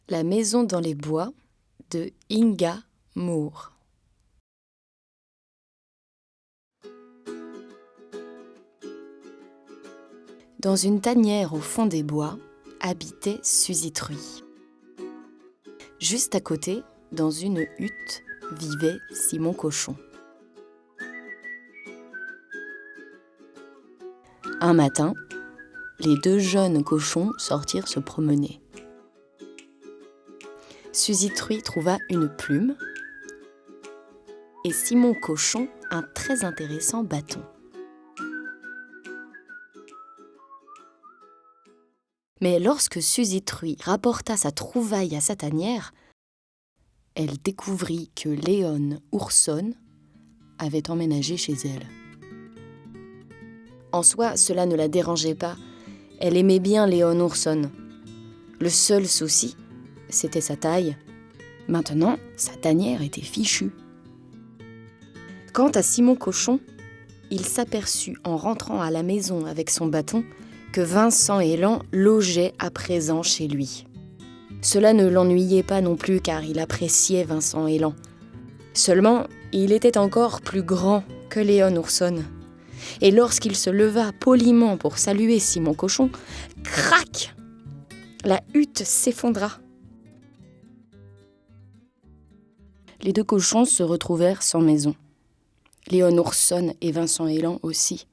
La maison dans les bois de Inga Moore. Dans une tanière au fond des bois, habitait Suzy Truy. Juste à côté, dans une hutte, vivait Simon Cochon. Un matin, les deux jeunes cochons sortirent se promener. Suzy Truy trouva une plume et Simon Cochon un très intéressant bâton. Mais lorsque Suzy Truy rapporta sa trouvaille à sa tanière, elle découvrit que Léon Ourson avait emménagé chez elle. En soi, cela ne la dérangeait pas. Elle aimait bien Léon Ourson. Le seul souci, c'était sa taille. Maintenant, sa tanière était fichue. Quant à Simon Cochon, il s'aperçut en rentrant à la maison avec son bâton que Vincent Élan logeait à présent chez lui. Cela ne l'ennuyait pas non plus car il appréciait Vincent Élan. Seulement, il était encore plus grand que Léon Ourson. Et lorsqu'il se leva poliment pour saluer Simon Cochon, crac ! La hutte s'effondra. Les deux cochons se retrouvèrent sans maison. Léon Ourson et Vincent Élan aussi.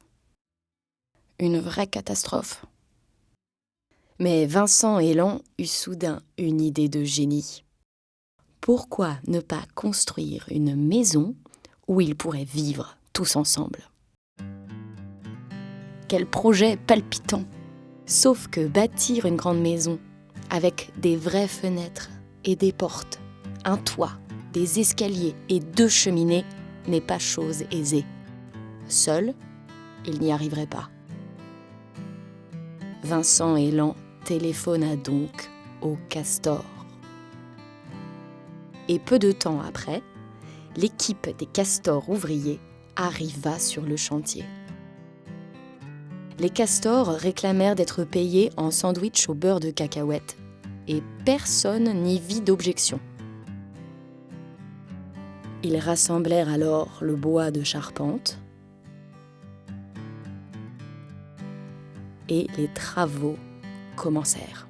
Une vraie catastrophe. Mais Vincent Élan eut soudain une idée de génie. Pourquoi ne pas construire une maison où ils pourraient vivre tous ensemble ? Quel projet palpitant! Sauf que bâtir une grande maison avec des vraies fenêtres et des portes, un toit, des escaliers et 2 cheminées n'est pas chose aisée. Seul, il n'y arriverait pas. Vincent Élan téléphona donc au Castor. Et peu de temps après, l'équipe des castors ouvriers arriva sur le chantier. Les castors réclamèrent d'être payés en sandwich au beurre de cacahuète et personne n'y vit d'objection. Ils rassemblèrent alors le bois de charpente et les travaux commencèrent.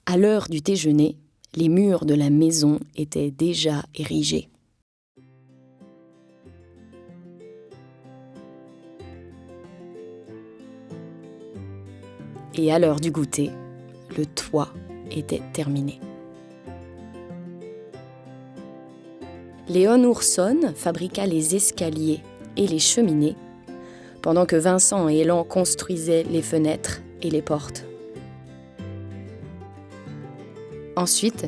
À l'heure du déjeuner, les murs de la maison étaient déjà érigés. Et à l'heure du goûter, le toit était terminé. Léon Ourson fabriqua les escaliers et les cheminées, pendant que Vincent Élan construisait les fenêtres et les portes. Ensuite,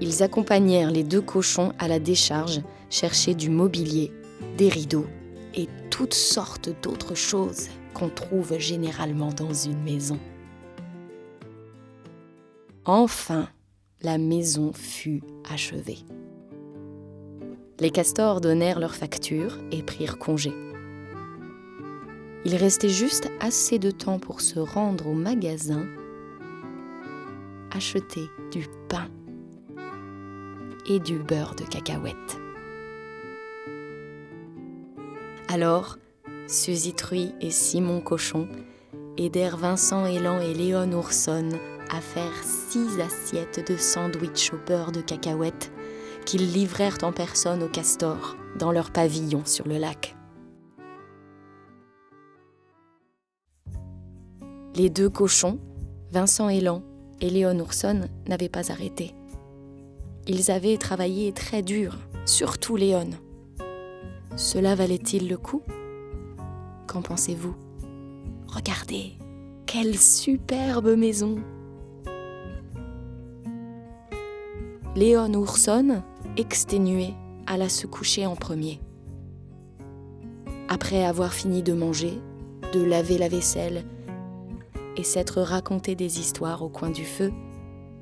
ils accompagnèrent les deux cochons à la décharge chercher du mobilier, des rideaux et toutes sortes d'autres choses qu'on trouve généralement dans une maison. Enfin, la maison fut achevée. Les castors donnèrent leur facture et prirent congé. Il restait juste assez de temps pour se rendre au magasin, acheter du pain et du beurre de cacahuète. Alors, Suzy Truy et Simon Cochon aidèrent Vincent Élan et Léon Ourson à faire 6 assiettes de sandwich au beurre de cacahuète qu'ils livrèrent en personne aux castors dans leur pavillon sur le lac. Les deux cochons, Vincent Élan et Léon Ourson, n'avaient pas arrêté. Ils avaient travaillé très dur, surtout Léon. Cela valait-il le coup ? Qu'en pensez-vous ? Regardez, quelle superbe maison ! Léon Ourson, exténué, alla se coucher en premier. Après avoir fini de manger, de laver la vaisselle et s'être raconté des histoires au coin du feu,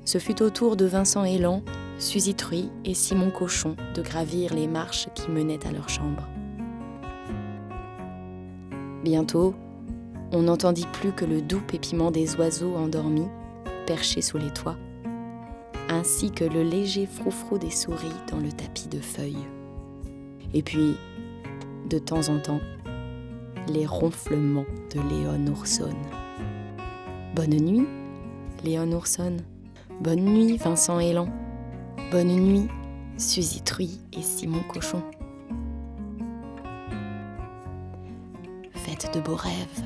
ce fut au tour de Vincent Élan, Suzy Truy et Simon Cochon de gravir les marches qui menaient à leur chambre. Bientôt, On n'entendit plus que le doux pépiment des oiseaux endormis, perchés sous les toits, ainsi que le léger froufrou des souris dans le tapis de feuilles. Et puis, de temps en temps, les ronflements de Léon Ourson. Bonne nuit, Léon Ourson. Bonne nuit, Vincent Élan. Bonne nuit, Suzy Truie et Simon Cochon. Faites de beaux rêves.